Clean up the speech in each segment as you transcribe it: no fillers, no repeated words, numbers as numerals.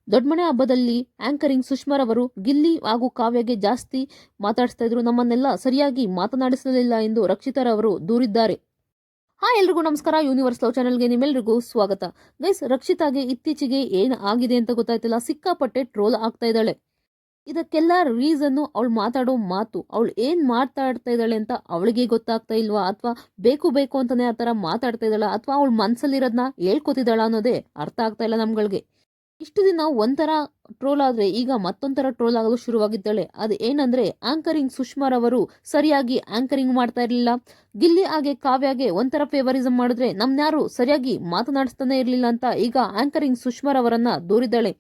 ದೊಡ್ಡಮನೆ ಹಬ್ಬದಲ್ಲಿ ಆಂಕರಿಂಗ್ ಸುಷ್ಮಾರವರು ಗಿಲ್ಲಿ ಹಾಗೂ ಕಾವ್ಯಗೆ ಜಾಸ್ತಿ ಮಾತಾಡಿಸ್ತಾ ಇದ್ರು, ನಮ್ಮನ್ನೆಲ್ಲ ಸರಿಯಾಗಿ ಮಾತನಾಡಿಸಲಿಲ್ಲ ಎಂದು ರಕ್ಷಿತಾರವರು ದೂರಿದ್ದಾರೆ. ಎಲ್ರಿಗೂ ನಮಸ್ಕಾರ. ಯೂನಿವರ್ಸ್ ಲವ್ ಚಾನಲ್ಗೆ ನಿಮ್ಮೆಲ್ರಿಗೂ ಸ್ವಾಗತ. ಗೈಸ್, ರಕ್ಷಿತಾಗೆ ಇತ್ತೀಚೆಗೆ ಏನು ಆಗಿದೆ ಅಂತ ಗೊತ್ತಾಯ್ತಿಲ್ಲ. ಸಿಕ್ಕಾಪಟ್ಟೆ ಟ್ರೋಲ್ ಆಗ್ತಾ ಇದ್ದಾಳೆ. ಇದಕ್ಕೆಲ್ಲ ರೀಸನ್ನು ಅವಳು ಮಾತಾಡೋ ಮಾತು. ಅವಳು ಏನ್ ಮಾತಾಡ್ತಾ ಇದ್ದಾಳೆ ಅಂತ ಅವಳಿಗೆ ಗೊತ್ತಾಗ್ತಾ ಇಲ್ವಾ, ಅಥವಾ ಬೇಕು ಬೇಕು ಅಂತಾನೆ ಆ ಥರ ಮಾತಾಡ್ತಾ ಇದ್ದಾಳ, ಅಥವಾ ಅವಳ ಮನ್ಸಲ್ಲಿರೋದನ್ನ ಹೇಳ್ಕೊತಿದ್ದಾಳ ಅನ್ನೋದೇ ಅರ್ಥ ಆಗ್ತಾ ಇಲ್ಲ ನಮ್ಗಳಿಗೆ. ಇಷ್ಟು ದಿನ ಒಂಥರ ಟ್ರೋಲ್ ಆದ್ರೆ ಈಗ ಮತ್ತೊಂಥರ ಟ್ರೋಲ್ ಆಗಲು ಶುರುವಾಗಿದ್ದಾಳೆ. ಅದು ಏನಂದ್ರೆ, ಆಂಕರಿಂಗ್ ಸುಷ್ಮಾರವರು ಸರಿಯಾಗಿ ಆಂಕರಿಂಗ್ ಮಾಡ್ತಾ ಇರಲಿಲ್ಲ. ಗಿಲ್ಲಿ ಹಾಗೆ ಕಾವ್ಯಾಗೆ ಒಂಥರ ಫೇವರಿಸಂ ಮಾಡಿದ್ರೆ ನಮ್ನ್ಯಾರು ಸರಿಯಾಗಿ ಮಾತನಾಡಿಸ್ತಾನೆ ಇರಲಿಲ್ಲ ಅಂತ ಈಗ ಆಂಕರಿಂಗ್ ಸುಷ್ಮಾರವರನ್ನ ದೂರಿದ್ದಾಳೆ.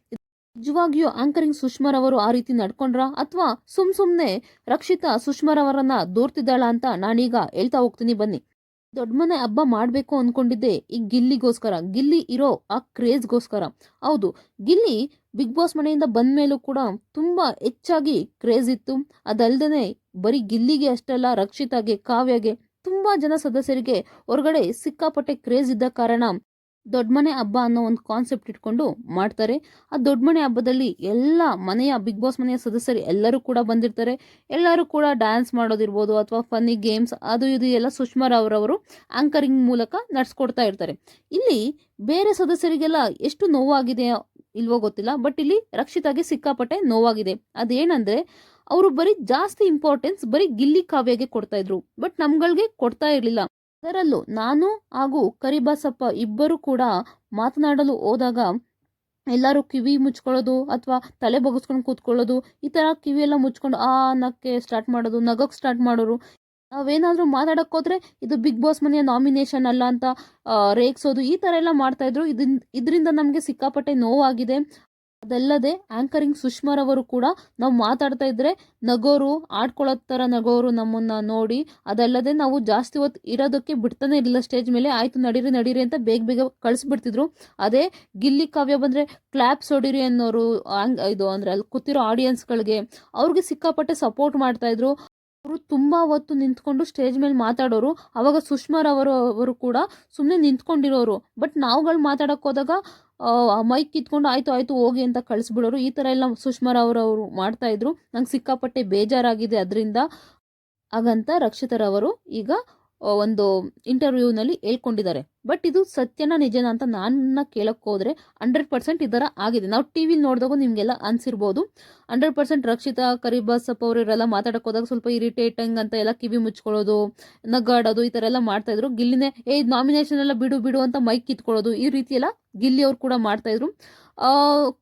ನಿಜವಾಗಿಯೂ ಆಂಕರಿಂಗ್ ಸುಷ್ಮಾರವರು ಆ ರೀತಿ ನಡ್ಕೊಂಡ್ರ, ಅಥವಾ ಸುಮ್ನೆ ರಕ್ಷಿತಾ ಸುಷ್ಮಾರವರನ್ನ ದೂರ್ತಿದ್ದಾಳ ಅಂತ ನಾನೀಗ ಹೇಳ್ತಾ ಹೋಗ್ತೀನಿ ಬನ್ನಿ. ದೊಡ್ಡಮನೆ ಹಬ್ಬ ಮಾಡಬೇಕು ಅಂದ್ಕೊಂಡಿದ್ದೆ ಈ ಗಿಲ್ಲಿಗೋಸ್ಕರ, ಗಿಲ್ಲಿ ಇರೋ ಆ ಕ್ರೇಜ್ಗೋಸ್ಕರ. ಹೌದು, ಗಿಲ್ಲಿ ಬಿಗ್ ಬಾಸ್ ಮನೆಯಿಂದ ಬಂದ ಮೇಲೂ ಕೂಡ ತುಂಬಾ ಹೆಚ್ಚಾಗಿ ಕ್ರೇಜ್ ಇತ್ತು. ಅದಲ್ದೇ ಬರೀ ಗಿಲ್ಲಿಗೆ ಅಷ್ಟಲ್ಲ, ರಕ್ಷಿತಾಗೆ, ಕಾವ್ಯಗೆ, ತುಂಬಾ ಜನ ಸದಸ್ಯರಿಗೆ ಹೊರಗಡೆ ಸಿಕ್ಕಾಪಟ್ಟೆ ಕ್ರೇಜ್ ಇದ್ದ ಕಾರಣ ದೊಡ್ಡಮನೆ ಹಬ್ಬ ಅನ್ನೋ ಒಂದು ಕಾನ್ಸೆಪ್ಟ್ ಇಟ್ಕೊಂಡು ಮಾಡ್ತಾರೆ. ಆ ದೊಡ್ಡಮನೆ ಹಬ್ಬದಲ್ಲಿ ಎಲ್ಲ ಮನೆಯ ಬಿಗ್ ಬಾಸ್ ಮನೆಯ ಸದಸ್ಯರು ಎಲ್ಲರೂ ಕೂಡ ಬಂದಿರ್ತಾರೆ. ಎಲ್ಲರೂ ಕೂಡ ಡ್ಯಾನ್ಸ್ ಮಾಡೋದಿರ್ಬೋದು ಅಥವಾ ಫನ್ನಿ ಗೇಮ್ಸ್ ಅದು ಇದು ಎಲ್ಲ ಸುಷ್ಮಾರವರವರು ಆಂಕರಿಂಗ್ ಮೂಲಕ ನಡ್ಸ್ಕೊಡ್ತಾ ಇರ್ತಾರೆ. ಇಲ್ಲಿ ಬೇರೆ ಸದಸ್ಯರಿಗೆಲ್ಲ ಎಷ್ಟು ನೋವಾಗಿದೆ ಇಲ್ವೋ ಗೊತ್ತಿಲ್ಲ, ಬಟ್ ಇಲ್ಲಿ ರಕ್ಷಿತಾಗೆ ಸಿಕ್ಕಾಪಟ್ಟೆ ನೋವಾಗಿದೆ. ಅದೇನಂದ್ರೆ, ಅವರು ಬರೀ ಜಾಸ್ತಿ ಇಂಪಾರ್ಟೆನ್ಸ್ ಬರೀ ಗಿಲ್ಲಿ ಕಾವ್ಯಗೆ ಕೊಡ್ತಾ ಇದ್ರು, ಬಟ್ ನಮ್ಗಳಿಗೆ ಕೊಡ್ತಾ ಇರ್ಲಿಲ್ಲ. ಅದರಲ್ಲೂ ನಾನು ಹಾಗೂ ಕರಿಬಾಸಪ್ಪ ಇಬ್ಬರು ಕೂಡ ಮಾತನಾಡಲು ಹೋದಾಗ ಎಲ್ಲರೂ ಕಿವಿ ಮುಚ್ಕೊಳ್ಳೋದು ಅಥವಾ ತಲೆ ಬಗ್ಸ್ಕೊಂಡು ಕೂತ್ಕೊಳ್ಳೋದು, ಈ ತರ ಕಿವಿ ಎಲ್ಲ ಮುಚ್ಕೊಂಡು ಅನ್ನಕ್ಕೆ ಸ್ಟಾರ್ಟ್ ಮಾಡೋದು, ನಗೋಕ್ ಸ್ಟಾರ್ಟ್ ಮಾಡೋರು. ನಾವೇನಾದ್ರೂ ಮಾತಾಡಕ್ ಹೋದ್ರೆ ಇದು ಬಿಗ್ ಬಾಸ್ ಮನೆಯ ನಾಮಿನೇಷನ್ ಅಲ್ಲ ಅಂತ ರೇಗ್ಸೋದು, ಈ ತರ ಎಲ್ಲ ಮಾಡ್ತಾ ಇದ್ರು. ಇದರಿಂದ ನಮ್ಗೆ ಸಿಕ್ಕಾಪಟ್ಟೆ ನೋವಾಗಿದೆ. ಅದಲ್ಲದೆ ಆಂಕರಿಂಗ್ ಸುಷ್ಮಾರವರು ಕೂಡ ನಾವು ಮಾತಾಡ್ತಾ ಇದ್ರೆ ನಗೋರು, ಆಡ್ಕೊಳ್ಳೋ ಥರ ನಗೋರು ನಮ್ಮನ್ನ ನೋಡಿ. ಅದಲ್ಲದೆ ನಾವು ಜಾಸ್ತಿ ಹೊತ್ತು ಇರೋದಕ್ಕೆ ಬಿಡ್ತಾನೆ ಇರಲಿಲ್ಲ ಸ್ಟೇಜ್ ಮೇಲೆ. ಆಯ್ತು ನಡೀರಿ ನಡೀರಿ ಅಂತ ಬೇಗ ಬೇಗ ಕಳಿಸ್ಬಿಡ್ತಿದ್ರು. ಅದೇ ಗಿಲ್ಲಿ ಕಾವ್ಯ ಬಂದ್ರೆ ಕ್ಲಾಪ್ಸ್ ಹೊಡಿರಿ ಅನ್ನೋರು, ಇದು ಅಂದ್ರೆ ಅಲ್ಲಿ ಕೂತಿರೋ ಆಡಿಯನ್ಸ್ಗಳಿಗೆ ಅವ್ರಿಗೆ ಸಿಕ್ಕಾಪಟ್ಟೆ ಸಪೋರ್ಟ್ ಮಾಡ್ತಾ ಇದ್ರು. ಅವರು ತುಂಬಾ ಹೊತ್ತು ನಿಂತ್ಕೊಂಡು ಸ್ಟೇಜ್ ಮೇಲೆ ಮಾತಾಡೋರು. ಅವಾಗ ಸುಷ್ಮಾರವರು ಕೂಡ ಸುಮ್ಮನೆ ನಿಂತ್ಕೊಂಡಿರೋರು. ಬಟ್ ನಾವುಗಳು ಮಾತಾಡಕ್ ಹೋದಾಗ ಮೈಕ್ ಕಿತ್ಕೊಂಡು ಆಯ್ತು ಆಯ್ತು ಹೋಗಿ ಅಂತ ಕಳಿಸ್ಬಿಡೋರು. ಈ ತರ ಎಲ್ಲ ಸುಷ್ಮಾರವರು ಮಾಡ್ತಾ ಇದ್ರು. ನಂಗೆ ಸಿಕ್ಕಾಪಟ್ಟೆ ಬೇಜಾರಾಗಿದೆ ಅದರಿಂದ. ಹಾಗಂತ ರಕ್ಷಿತರವರು ಈಗ ಒಂದು ಇಂಟರ್ವ್ಯೂನಲ್ಲಿ ಹೇಳ್ಕೊಂಡಿದ್ದಾರೆ. ಬಟ್ ಇದು ಸತ್ಯನ ನಿಜನ ಅಂತ ನನ್ನ ಕೇಳಕ್ ಹೋದ್ರೆ 100% ಇದರ ಆಗಿದೆ. ನಾವು ಟಿವಿ ನೋಡಿದಾಗ ನಿಮ್ಗೆಲ್ಲ ಅನ್ಸಿರ್ಬೋದು. 100% ರಕ್ಷಿತಾ, ಕರಿಬಾಸಪ್ಪ ಅವರೆಲ್ಲ ಮಾತಾಡಕ್ ಹೋದಾಗ ಸ್ವಲ್ಪ ಇರಿಟೇಟಿಂಗ್ ಅಂತ ಎಲ್ಲ ಕಿವಿ ಮುಚ್ಕೊಳ್ಳೋದು, ನಗಾಡೋದು, ಈ ತರ ಎಲ್ಲ ಮಾಡ್ತಾ ಇದ್ರು. ಗಿಲ್ಲಿನೇ ನಾಮಿನೇಷನ್ ಎಲ್ಲ ಬಿಡು ಬಿಡು ಅಂತ ಮೈಕ್ ಕಿತ್ಕೊಳ್ಳೋದು, ಈ ರೀತಿ ಎಲ್ಲ ಗಿಲ್ಲಿ ಅವ್ರು ಕೂಡ ಮಾಡ್ತಾ ಇದ್ರು.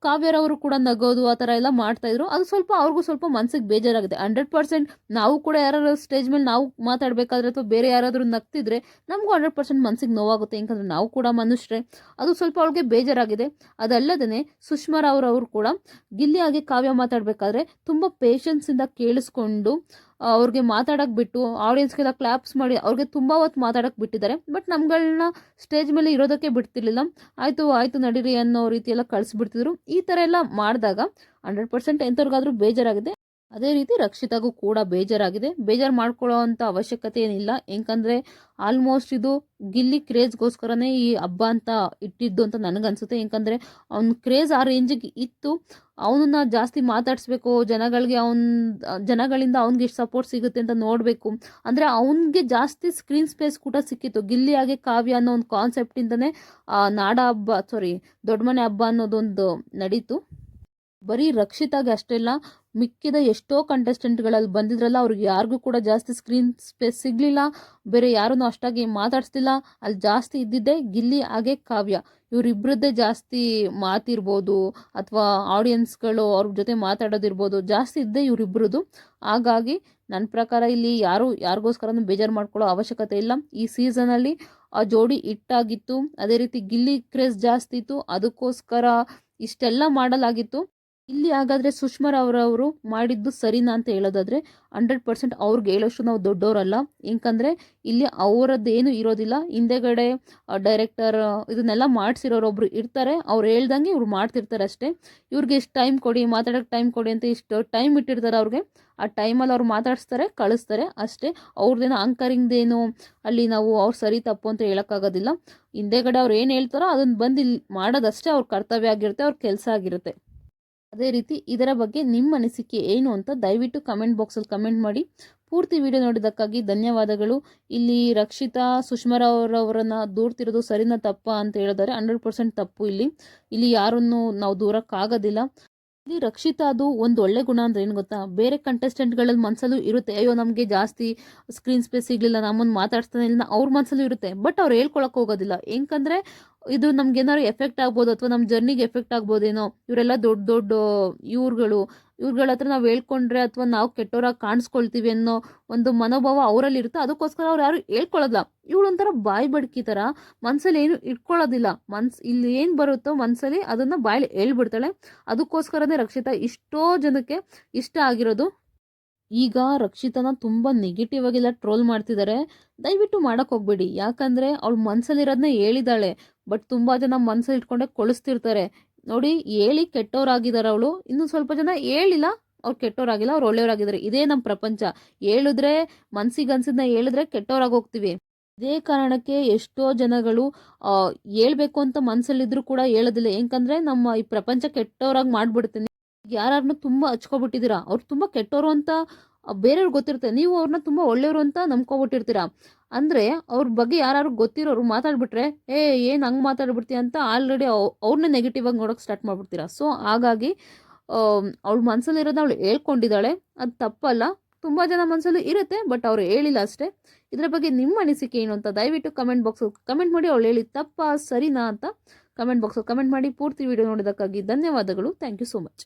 ಕಾವ್ಯರವರು ಕೂಡ ನಗೋದು, ಆ ಥರ ಎಲ್ಲ ಮಾಡ್ತಾ ಇದ್ರು. ಅದು ಸ್ವಲ್ಪ ಅವ್ರಿಗೂ ಸ್ವಲ್ಪ ಮನ್ಸಿಗೆ ಬೇಜಾರಾಗಿದೆ. 100% ನಾವು ಕೂಡ ಯಾರು ಸ್ಟೇಜ್ ಮೇಲೆ ನಾವು ಮಾತಾಡ್ಬೇಕಾದ್ರೆ ಅಥವಾ ಬೇರೆ ಯಾರಾದರೂ ನಗ್ತಿದ್ರೆ ನಮಗೂ 100% ಮನ್ಸಿಗೆ ನೋವಾಗುತ್ತೆ. ಯಾಕಂದ್ರೆ ನಾವು ಕೂಡ ಮನುಷ್ಯರೇ. ಅದು ಸ್ವಲ್ಪ ಅವ್ಳಿಗೆ ಬೇಜಾರಾಗಿದೆ. ಅದಲ್ಲದೇ ಸುಷ್ಮಾರವರು ಕೂಡ ಗಿಲ್ಲಿ ಹಾಗೆ ಕಾವ್ಯ ಮಾತಾಡ್ಬೇಕಾದ್ರೆ ತುಂಬಾ ಪೇಷನ್ಸ್ ಇಂದ ಕೇಳಿಸ್ಕೊಂಡು ಅವ್ರಿಗೆ ಮಾತಾಡಕ್ ಬಿಟ್ಟು, ಆಡಿಯನ್ಸ್ಗೆಲ್ಲ ಕ್ಲಾಪ್ಸ್ ಮಾಡಿ ಅವ್ರಿಗೆ ತುಂಬಾ ಹೊತ್ತು ಮಾತಾಡಕ್ ಬಿಟ್ಟಿದ್ದಾರೆ. ಬಟ್ ನಮ್ಗಳನ್ನ ಸ್ಟೇಜ್ ಮೇಲೆ ಇರೋದಕ್ಕೆ ಬಿಡ್ತಿರ್ಲಿಲ್ಲ. ಆಯ್ತು ಆಯ್ತು ನಡೀರಿ ಅನ್ನೋ ರೀತಿ ಎಲ್ಲ ಕಳಿಸ್ಬಿಡ್ತಿದ್ರು. ಈ ತರ ಎಲ್ಲ ಮಾಡಿದಾಗ 100% ಎಂಥವ್ರಿಗಾದ್ರೂ ಬೇಜಾರಾಗಿದೆ. ಅದೇ ರೀತಿ ರಕ್ಷಿತಾಗೂ ಕೂಡ ಬೇಜಾರಾಗಿದೆ. ಬೇಜಾರು ಮಾಡ್ಕೊಳ್ಳೋ ಅಂತ ಅವಶ್ಯಕತೆ ಏನಿಲ್ಲ. ಯಾಕಂದ್ರೆ ಆಲ್ಮೋಸ್ಟ್ ಇದು ಗಿಲ್ಲಿ ಕ್ರೇಜ್ಗೋಸ್ಕರನೇ ಈ ಹಬ್ಬ ಅಂತ ಇಟ್ಟಿದ್ದು ಅಂತ ನನಗನ್ಸುತ್ತೆ. ಯಾಕಂದ್ರೆ ಅವ್ನ ಕ್ರೇಜ್ ಆ ರೇಂಜಿಗೆ ಇತ್ತು. ಅವನನ್ನ ಜಾಸ್ತಿ ಮಾತಾಡಿಸ್ಬೇಕು, ಜನಗಳಿಂದ ಅವ್ನಿಗೆ ಎಷ್ಟು ಸಪೋರ್ಟ್ ಸಿಗುತ್ತೆ ಅಂತ ನೋಡಬೇಕು ಅಂದ್ರೆ ಅವನಿಗೆ ಜಾಸ್ತಿ ಸ್ಕ್ರೀನ್ ಸ್ಪೇಸ್ ಕೂಡ ಸಿಕ್ಕಿತ್ತು. ಗಿಲ್ಲಿ ಹಾಗೆ ಕಾವ್ಯ ಅನ್ನೋ ಒಂದು ಕಾನ್ಸೆಪ್ಟ್ ಇಂದನೇ ದೊಡ್ಡಮನೆ ಹಬ್ಬ ಅನ್ನೋದೊಂದು ನಡೀತು. ಬರೀ ರಕ್ಷಿತಾಗೆ ಅಷ್ಟೆಲ್ಲ, ಮಿಕ್ಕಿದ ಎಷ್ಟೋ ಕಂಟೆಸ್ಟೆಂಟ್ಗಳಲ್ಲಿ ಬಂದಿದ್ರಲ್ಲ, ಅವ್ರಿಗೆ ಯಾರಿಗೂ ಕೂಡ ಜಾಸ್ತಿ ಸ್ಕ್ರೀನ್ ಸ್ಪೇಸ್ ಸಿಗ್ಲಿಲ್ಲ. ಬೇರೆ ಯಾರನ್ನು ಅಷ್ಟಾಗಿ ಮಾತಾಡ್ಸ್ತಿಲ್ಲ. ಅಲ್ಲಿ ಜಾಸ್ತಿ ಇದ್ದಿದ್ದೆ ಗಿಲ್ಲಿ ಹಾಗೆ ಕಾವ್ಯ. ಇವರಿಬ್ಬರದ್ದೇ ಜಾಸ್ತಿ ಮಾತಿರ್ಬೋದು ಅಥವಾ ಆಡಿಯನ್ಸ್ಗಳು ಅವ್ರ ಜೊತೆ ಮಾತಾಡೋದಿರ್ಬೋದು, ಜಾಸ್ತಿ ಇದ್ದೇ ಇವರಿಬ್ಬರದು. ಹಾಗಾಗಿ ನನ್ನ ಪ್ರಕಾರ ಇಲ್ಲಿ ಯಾರಿಗೋಸ್ಕರನೂ ಬೇಜಾರು ಮಾಡ್ಕೊಳ್ಳೋ ಅವಶ್ಯಕತೆ ಇಲ್ಲ. ಈ ಸೀಸನಲ್ಲಿ ಆ ಜೋಡಿ ಇಟ್ಟಾಗಿತ್ತು. ಅದೇ ರೀತಿ ಗಿಲ್ಲಿ ಕ್ರೇಜ್ ಜಾಸ್ತಿ ಇತ್ತು, ಅದಕ್ಕೋಸ್ಕರ ಇಷ್ಟೆಲ್ಲ ಮಾಡಲಾಗಿತ್ತು. ಇಲ್ಲಿ ಹಾಗಾದ್ರೆ ಸುಷ್ಮಾರವರು ಮಾಡಿದ್ದು ಸರಿನಾ ಅಂತ ಹೇಳೋದಾದ್ರೆ 100% ಅವ್ರಿಗೆ ಹೇಳೋಷ್ಟು ನಾವು ದೊಡ್ಡವರಲ್ಲ. ಯಾಕಂದ್ರೆ ಇಲ್ಲಿ ಅವರದ್ದೇನು ಇರೋದಿಲ್ಲ. ಹಿಂದೆಗಡೆ ಡೈರೆಕ್ಟರ್ ಇದನ್ನೆಲ್ಲ ಮಾಡಿಸಿರೋರೊಬ್ರು ಇರ್ತಾರೆ. ಅವ್ರು ಹೇಳ್ದಂಗೆ ಇವ್ರು ಮಾಡ್ತಿರ್ತಾರೆ ಅಷ್ಟೇ. ಇವ್ರಿಗೆ ಇಷ್ಟು ಟೈಮ್ ಕೊಡಿ, ಮಾತಾಡೋಕ್ಕೆ ಟೈಮ್ ಕೊಡಿ ಅಂತ ಇಷ್ಟು ಟೈಮ್ ಇಟ್ಟಿರ್ತಾರೆ ಅವ್ರಿಗೆ. ಆ ಟೈಮಲ್ಲಿ ಅವ್ರು ಮಾತಾಡಿಸ್ತಾರೆ, ಕಳಿಸ್ತಾರೆ ಅಷ್ಟೇ. ಅವ್ರದ್ದೇನೋ ಆಂಕರಿಂಗ್ದೇನು ಅಲ್ಲಿ ನಾವು ಅವ್ರು ಸರಿ ತಪ್ಪು ಅಂತ ಹೇಳೋಕ್ಕಾಗೋದಿಲ್ಲ. ಹಿಂದೆಗಡೆ ಅವ್ರು ಏನು ಹೇಳ್ತಾರೋ ಅದನ್ನ ಬಂದು ಇಲ್ಲಿ ಮಾಡೋದಷ್ಟೇ ಅವ್ರ ಕರ್ತವ್ಯ ಆಗಿರುತ್ತೆ, ಅವ್ರ ಕೆಲಸ ಆಗಿರುತ್ತೆ. ಅದೇ ರೀತಿ ಇದರ ಬಗ್ಗೆ ನಿಮ್ಮ ಅನಿಸಿಕೆ ಏನು ಅಂತ ದಯವಿಟ್ಟು ಕಮೆಂಟ್ ಬಾಕ್ಸಲ್ಲಿ ಕಮೆಂಟ್ ಮಾಡಿ. ಪೂರ್ತಿ ವಿಡಿಯೋ ನೋಡಿದ್ದಕ್ಕಾಗಿ ಧನ್ಯವಾದಗಳು. ಇಲ್ಲಿ ರಕ್ಷಿತಾ ಸುಷ್ಮಾರವರನ್ನ ದೂರ್ತಿರೋದು ಸರಿನಾ ತಪ್ಪಾ ಅಂತ ಹೇಳಿದರೆ 100% ತಪ್ಪು. ಇಲ್ಲಿ ಯಾರನ್ನು ನಾವು ದೂರಕ್ಕಾಗೋದಿಲ್ಲ. ಇಲ್ಲಿ ರಕ್ಷಿತಾದು ಒಂದು ಒಳ್ಳೆ ಗುಣ ಅಂದ್ರೆ ಏನು ಗೊತ್ತಾ, ಬೇರೆ ಕಂಟೆಸ್ಟೆಂಟ್ಗಳಲ್ಲಿ ಮನಸ್ಸಲ್ಲೂ ಇರುತ್ತೆ, ಅಯ್ಯೋ ನಮಗೆ ಜಾಸ್ತಿ ಸ್ಕ್ರೀನ್ ಸ್ಪೇಸ್ ಸಿಗಲಿಲ್ಲ, ನಮ್ಮನ್ನು ಮಾತಾಡ್ತಾನೆ ಇಲ್ಲ, ಅವ್ರ ಮನಸ್ಸಲ್ಲೂ ಇರುತ್ತೆ. ಬಟ್ ಅವ್ರು ಹೇಳ್ಕೊಳಕ್ಕೆ ಹೋಗೋದಿಲ್ಲ. ಹೆಂಗಂದ್ರೆ ಇದು ನಮ್ಗೆ ಏನಾದ್ರು ಎಫೆಕ್ಟ್ ಆಗ್ಬೋದು ಅಥವಾ ನಮ್ಮ ಜರ್ನಿಗೆ ಎಫೆಕ್ಟ್ ಆಗ್ಬೋದೇನೋ, ಇವರೆಲ್ಲ ದೊಡ್ಡ ದೊಡ್ಡ ಇವ್ರುಗಳ ಹತ್ರ ನಾವು ಹೇಳ್ಕೊಂಡ್ರೆ ಅಥವಾ ನಾವು ಕೆಟ್ಟೋರಾಗಿ ಕಾಣಿಸ್ಕೊಳ್ತೀವಿ ಅನ್ನೋ ಒಂದು ಮನೋಭಾವ ಅವರಲ್ಲಿ ಇರುತ್ತೆ. ಅದಕ್ಕೋಸ್ಕರ ಅವ್ರು ಯಾರು ಹೇಳ್ಕೊಳ್ಳೋದಿಲ್ಲ. ಇವಳು ಒಂಥರ ಬಾಯಿ ಬಡ್ಕಿ ಥರ ಮನಸ್ಸಲ್ಲಿ ಏನು ಇಟ್ಕೊಳ್ಳೋದಿಲ್ಲ. ಇಲ್ಲಿ ಏನು ಬರುತ್ತೋ ಮನಸ್ಸಲ್ಲಿ ಅದನ್ನು ಬಾಯಲ್ಲಿ ಹೇಳ್ಬಿಡ್ತಾಳೆ. ಅದಕ್ಕೋಸ್ಕರನೇ ರಕ್ಷಿತಾ ಇಷ್ಟೋ ಜನಕ್ಕೆ ಇಷ್ಟ ಆಗಿರೋದು. ಈಗ ರಕ್ಷಿತನ ತುಂಬ ನೆಗೆಟಿವ್ ಆಗೆಲ್ಲ ಟ್ರೋಲ್ ಮಾಡ್ತಿದ್ದಾರೆ. ದಯವಿಟ್ಟು ಮಾಡಕ್ಕೆ ಹೋಗ್ಬೇಡಿ. ಯಾಕಂದರೆ ಅವಳು ಮನಸ್ಸಲ್ಲಿರೋದನ್ನ ಹೇಳಿದಾಳೆ. ಬಟ್ ತುಂಬ ಜನ ಮನಸ್ಸಲ್ಲಿ ಇಟ್ಕೊಂಡೆ ಕೊಳಿಸ್ತಿರ್ತಾರೆ. ನೋಡಿ, ಹೇಳಿ ಕೆಟ್ಟವರಾಗಿದ್ದಾರೆ ಅವಳು. ಇನ್ನು ಸ್ವಲ್ಪ ಜನ ಹೇಳಿಲ್ಲ, ಅವ್ರು ಕೆಟ್ಟವರಾಗಿಲ್ಲ, ಅವ್ರು ಒಳ್ಳೆಯವರಾಗಿದ್ದಾರೆ. ಇದೇ ನಮ್ಮ ಪ್ರಪಂಚ. ಹೇಳಿದ್ರೆ ಮನ್ಸಿಗೆ ಅನ್ಸಿದ್ನ ಹೇಳಿದ್ರೆ ಕೆಟ್ಟವರಾಗಿ ಹೋಗ್ತೀವಿ. ಇದೇ ಕಾರಣಕ್ಕೆ ಎಷ್ಟೋ ಜನಗಳು ಹೇಳ್ಬೇಕು ಅಂತ ಮನಸ್ಸಲ್ಲಿದ್ರು ಕೂಡ ಹೇಳೋದಿಲ್ಲ. ಯಾಕಂದರೆ ನಮ್ಮ ಈ ಪ್ರಪಂಚ ಕೆಟ್ಟವರಾಗಿ ಮಾಡ್ಬಿಡ್ತೀನಿ. ಯಾರನ್ನು ತುಂಬ ಹಚ್ಕೊಬಿಟ್ಟಿದ್ದೀರಾ, ಅವ್ರು ತುಂಬ ಕೆಟ್ಟವರು ಅಂತ ಬೇರೆಯವ್ರಿಗೆ ಗೊತ್ತಿರುತ್ತೆ. ನೀವು ಅವ್ರನ್ನ ತುಂಬ ಒಳ್ಳೆಯವರು ಅಂತ ನಂಬ್ಕೊಬಿಟ್ಟಿರ್ತೀರಾ. ಅಂದರೆ ಅವ್ರ ಬಗ್ಗೆ ಯಾರು ಗೊತ್ತಿರೋರು ಮಾತಾಡ್ಬಿಟ್ರೆ, ಏನು ಹಂಗೆ ಮಾತಾಡ್ಬಿಡ್ತೀಯ ಅಂತ ಆಲ್ರೆಡಿ ಅವ್ರನ್ನೇ ನೆಗೆಟಿವ್ ಆಗಿ ನೋಡೋಕೆ ಸ್ಟಾರ್ಟ್ ಮಾಡ್ಬಿಡ್ತೀರಾ. ಸೊ ಹಾಗಾಗಿ ಅವಳ ಮನಸ್ಸಲ್ಲಿರೋದನ್ನ ಅವಳು ಹೇಳ್ಕೊಂಡಿದ್ದಾಳೆ, ಅದು ತಪ್ಪಲ್ಲ. ತುಂಬ ಜನ ಮನಸ್ಸಲ್ಲಿ ಇರುತ್ತೆ, ಬಟ್ ಅವ್ರು ಹೇಳಿಲ್ಲ ಅಷ್ಟೇ. ಇದರ ಬಗ್ಗೆ ನಿಮ್ಮ ಅನಿಸಿಕೆ ಏನು ಅಂತ ದಯವಿಟ್ಟು ಕಮೆಂಟ್ ಬಾಕ್ಸಲ್ಲಿ ಕಮೆಂಟ್ ಮಾಡಿ. ಅವಳು ಹೇಳಿ ತಪ್ಪಾ ಸರಿನಾ ಅಂತ ಕಮೆಂಟ್ ಬಾಕ್ಸಲ್ಲಿ ಕಮೆಂಟ್ ಮಾಡಿ. ಪೂರ್ತಿ ವಿಡಿಯೋ ನೋಡೋದಕ್ಕಾಗಿ ಧನ್ಯವಾದಗಳು. Thank you so much.